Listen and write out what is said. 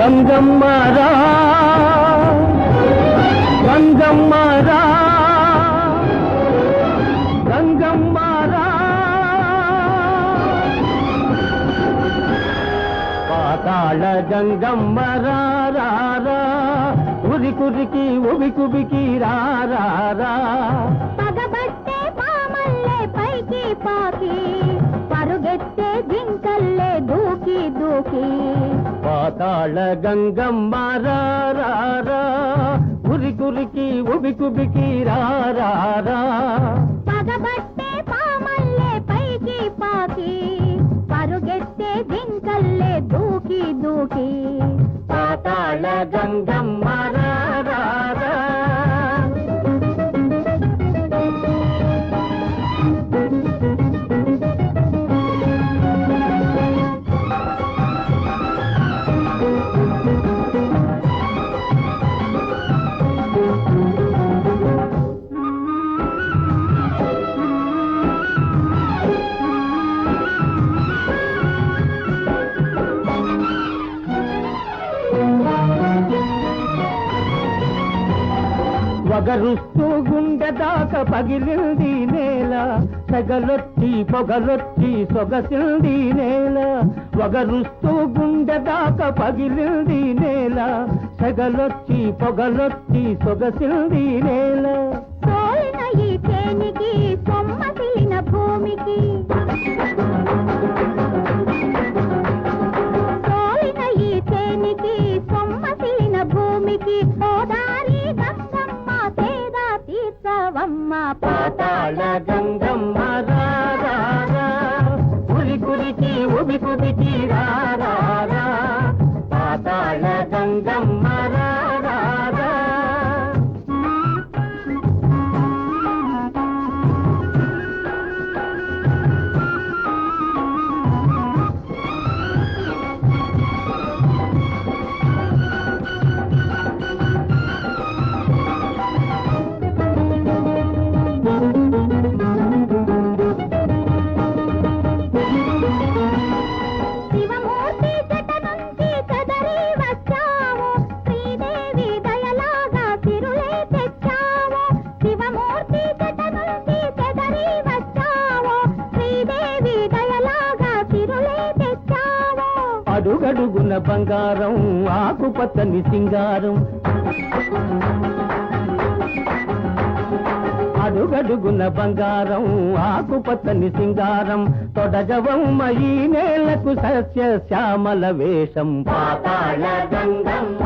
గంగమ్మరా గంగమ్మరా గంగమ్మరా పాతాళ గంగమ్మరా ఉరి కురికి ఉబి కుబికి రారా పగబట్టే పామల్లే పైకి పాకి పరుగెత్తే జింకల్లే దూకి దూకి పాతాళ గంగమ్మరా ఉరి కురికి ఉబి కుబికి రారా పగబట్టే పామల్లే పైకి పాకి పరుగెత్తే జింకల్లే దూకి దూకి పాతాళ గంగమ్మరా వగరుస్తూ గుండె దాకా పగిలింది నేల సెగలొచ్చి పొగలొచ్చి సొగసిల్ది నేల వగరుస్తూ గుండె దాకా పగిలింది నేల సెగలొచ్చి పొగలొచ్చి సొగసిల్ది నేల సోలిన ఈ చేనికి సొమ్మసిలిన భూమికి సోలిన ఈ చేనికి సొమ్మసిలిన భూమికి ఓదారి గంగమ్మ సేదా తీర్చవమ్మ పాతాళ గంగమ్మరా ఉరి కురికి ఉబి కుబికి రారా పాతాళ గంగమ్మరా అడుగడుగున బంగారం ఆకుపచ్చని సింగారం అడుగడుగున బంగారం ఆకుపచ్చని సింగారం తొడగవమ్మ ఈ నేలకు సస్య శ్యామల వేషం పాతాళ గంగమ్మ